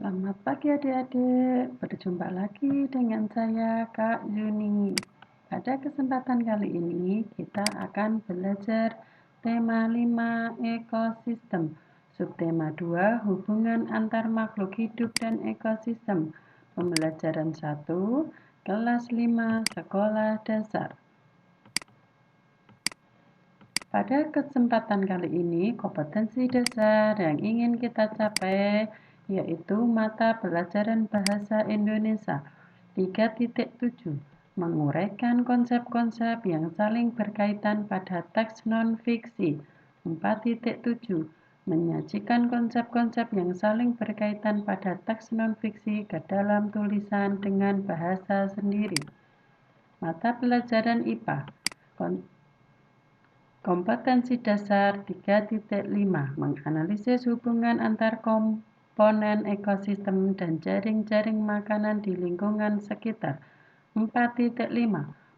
Selamat pagi adik-adik, berjumpa lagi dengan saya Kak Yuni. Pada kesempatan kali ini kita akan belajar tema 5 ekosistem, subtema 2 hubungan antar makhluk hidup dan ekosistem, pembelajaran 1, kelas 5 sekolah dasar. Pada kesempatan kali ini, kompetensi dasar yang ingin kita capai yaitu mata pelajaran bahasa Indonesia 3.7, menguraikan konsep-konsep yang saling berkaitan pada teks non-fiksi. 4.7, menyajikan konsep-konsep yang saling berkaitan pada teks non-fiksi ke dalam tulisan dengan bahasa sendiri. Mata pelajaran IPA Kompetensi dasar 3.5, menganalisis hubungan antar komponen ekosistem dan jaring-jaring makanan di lingkungan sekitar. 4.5,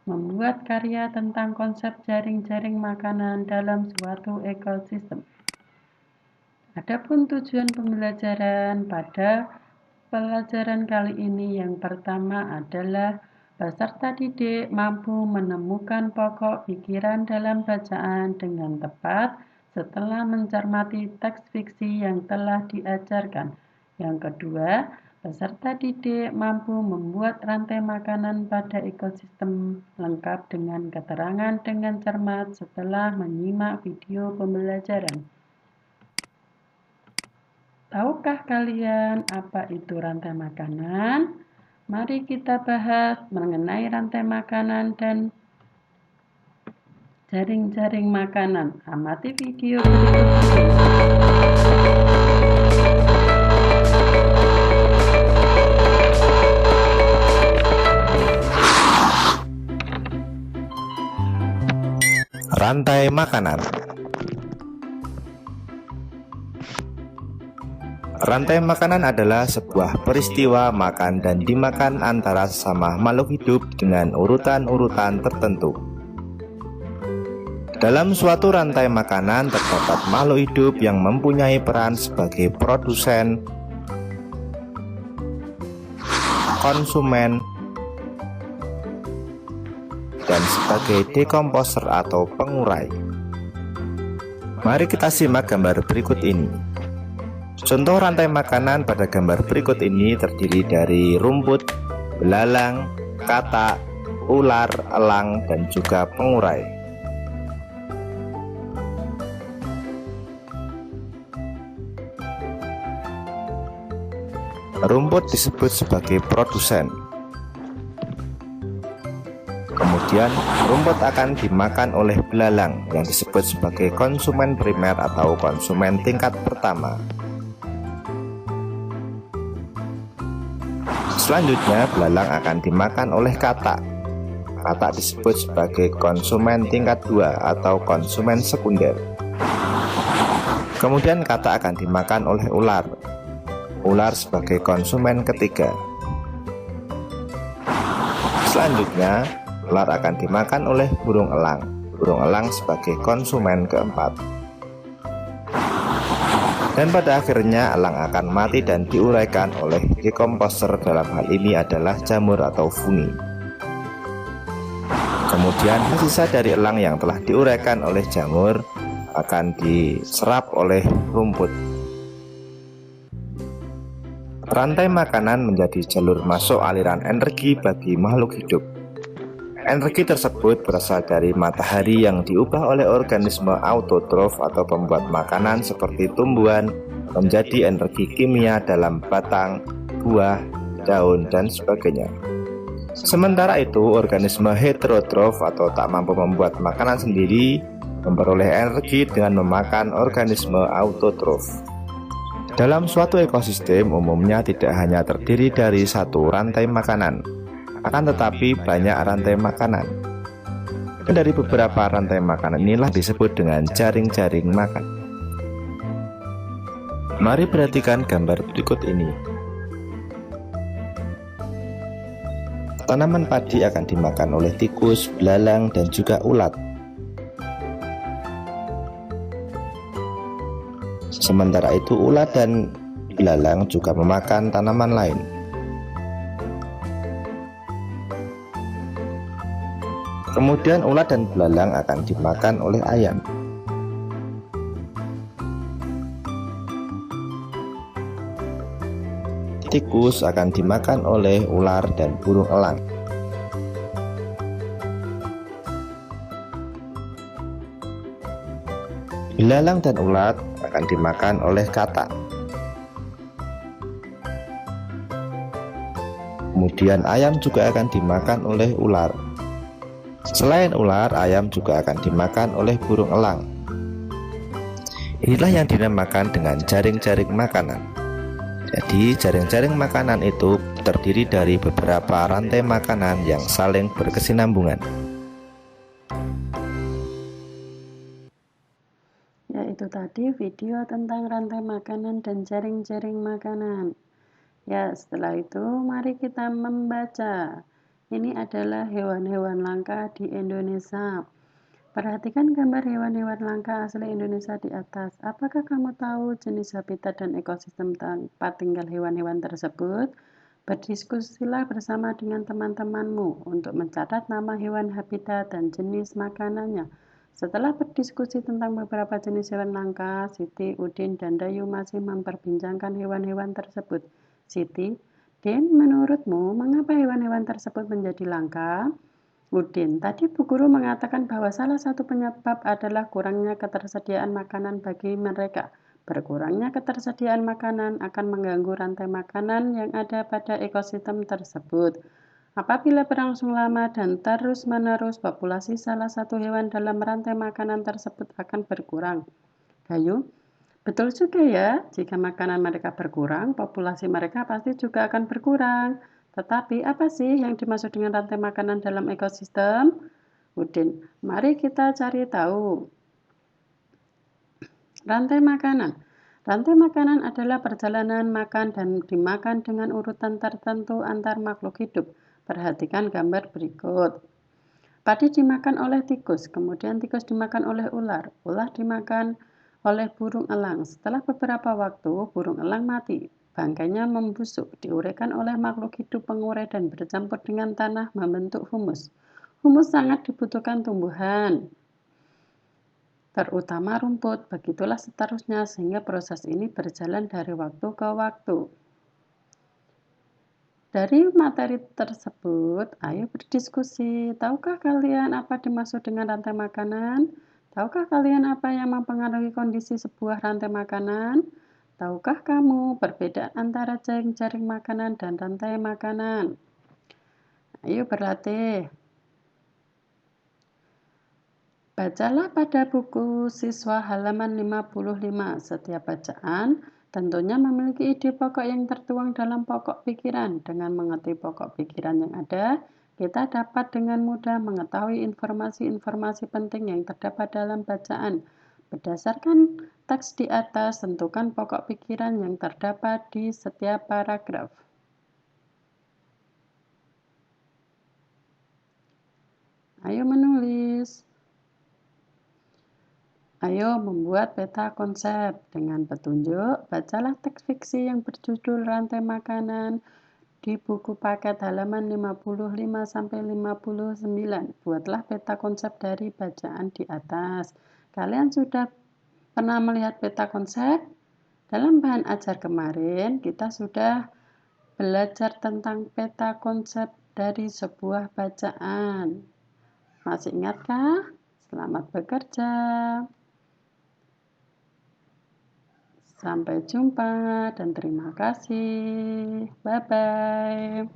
membuat karya tentang konsep jaring-jaring makanan dalam suatu ekosistem. Adapun tujuan pembelajaran pada pelajaran kali ini yang pertama adalah peserta didik mampu menemukan pokok pikiran dalam bacaan dengan tepat setelah mencermati teks fiksi yang telah diajarkan. Yang kedua, peserta didik mampu membuat rantai makanan pada ekosistem lengkap dengan keterangan dengan cermat setelah menyimak video pembelajaran. Tahukah kalian apa itu rantai makanan? Mari kita bahas mengenai rantai makanan dan jaring-jaring makanan. Amati video berikut ini. Rantai makanan. Rantai makanan adalah sebuah peristiwa makan dan dimakan antara sesama makhluk hidup dengan urutan-urutan tertentu. Dalam suatu rantai makanan terdapat makhluk hidup yang mempunyai peran sebagai produsen, konsumen, dan sebagai dekomposer atau pengurai. Mari kita simak gambar berikut ini. Contoh rantai makanan pada gambar berikut ini terdiri dari rumput, belalang, katak, ular, elang, dan juga pengurai. Rumput disebut sebagai produsen. Kemudian rumput akan dimakan oleh belalang yang disebut sebagai konsumen primer atau konsumen tingkat pertama. Selanjutnya, belalang akan dimakan oleh katak. Katak disebut sebagai konsumen tingkat 2 atau konsumen sekunder. Kemudian katak akan dimakan oleh ular. Ular sebagai konsumen ketiga. Selanjutnya, ular akan dimakan oleh burung elang. Burung elang sebagai konsumen keempat. Dan pada akhirnya elang akan mati dan diuraikan oleh dekomposer, dalam hal ini adalah jamur atau fungi. Kemudian sisa dari elang yang telah diuraikan oleh jamur akan diserap oleh rumput. Rantai makanan menjadi jalur masuk aliran energi bagi makhluk hidup. Energi tersebut berasal dari matahari yang diubah oleh organisme autotrof atau pembuat makanan seperti tumbuhan menjadi energi kimia dalam batang, buah, daun, dan sebagainya. Sementara itu, organisme heterotrof atau tak mampu membuat makanan sendiri memperoleh energi dengan memakan organisme autotrof. Dalam suatu ekosistem umumnya tidak hanya terdiri dari satu rantai makanan, akan tetapi banyak rantai makanan. Dan dari beberapa rantai makanan inilah disebut dengan jaring-jaring makan. Mari perhatikan gambar berikut ini. Tanaman padi akan dimakan oleh tikus, belalang, dan juga ulat. Sementara itu ulat dan Ilalang juga memakan tanaman lain. Kemudian ulat dan belalang akan dimakan oleh ayam. Tikus akan dimakan oleh ular dan burung elang. Ilalang dan ulat akan dimakan oleh katak. Kemudian ayam juga akan dimakan oleh ular. Selain ular, ayam juga akan dimakan oleh burung elang. Inilah yang dinamakan dengan jaring-jaring makanan. Jadi, jaring-jaring makanan itu terdiri dari beberapa rantai makanan yang saling berkesinambungan. Ya, itu tadi video tentang rantai makanan dan jaring-jaring makanan. Ya, setelah itu mari kita membaca. Ini adalah hewan-hewan langka di Indonesia. Perhatikan gambar hewan-hewan langka asli Indonesia di atas. Apakah kamu tahu jenis habitat dan ekosistem tempat tinggal hewan-hewan tersebut? Berdiskusilah bersama dengan teman-temanmu untuk mencatat nama hewan habitat dan jenis makanannya. Setelah berdiskusi tentang beberapa jenis hewan langka, Siti, Udin, dan Dayu masih memperbincangkan hewan-hewan tersebut. Siti, Din, menurutmu mengapa hewan-hewan tersebut menjadi langka? Udin, tadi Bu Guru mengatakan bahwa salah satu penyebab adalah kurangnya ketersediaan makanan bagi mereka. Berkurangnya ketersediaan makanan akan mengganggu rantai makanan yang ada pada ekosistem tersebut. Apabila berlangsung lama dan terus-menerus, populasi salah satu hewan dalam rantai makanan tersebut akan berkurang. Dayu, betul juga ya, jika makanan mereka berkurang, populasi mereka pasti juga akan berkurang. Tetapi apa sih yang dimaksud dengan rantai makanan dalam ekosistem? Udin, mari kita cari tahu. Rantai makanan. Rantai makanan adalah perjalanan makan dan dimakan dengan urutan tertentu antar makhluk hidup. Perhatikan gambar berikut. Padi dimakan oleh tikus, kemudian tikus dimakan oleh ular. Ular dimakan oleh burung elang. Setelah beberapa waktu, burung elang mati. Bangkainya membusuk, diuraikan oleh makhluk hidup pengurai dan bercampur dengan tanah membentuk humus. Humus sangat dibutuhkan tumbuhan, terutama rumput. Begitulah seterusnya sehingga proses ini berjalan dari waktu ke waktu. Dari materi tersebut, ayo berdiskusi. Tahukah kalian apa dimaksud dengan rantai makanan? Tahukah kalian apa yang mempengaruhi kondisi sebuah rantai makanan? Tahukah kamu perbedaan antara jaring-jaring makanan dan rantai makanan? Ayo berlatih. Bacalah pada buku siswa halaman 55. Setiap bacaan tentunya memiliki ide pokok yang tertuang dalam pokok pikiran. Dengan mengerti pokok pikiran yang ada, kita dapat dengan mudah mengetahui informasi-informasi penting yang terdapat dalam bacaan. Berdasarkan teks di atas, tentukan pokok pikiran yang terdapat di setiap paragraf. Ayo menulis. Ayo membuat peta konsep. Dengan petunjuk, bacalah teks fiksi yang berjudul Rantai Makanan di buku paket halaman 55-59. Buatlah peta konsep dari bacaan di atas. Kalian sudah pernah melihat peta konsep? Dalam bahan ajar kemarin, kita sudah belajar tentang peta konsep dari sebuah bacaan. Masih ingatkah? Selamat bekerja. Sampai jumpa dan terima kasih. Bye-bye.